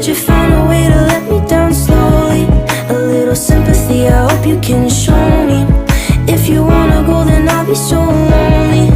But you found a way to let me down slowly. A little sympathy, I hope you can show me. If you wanna go, then I'll be so lonely.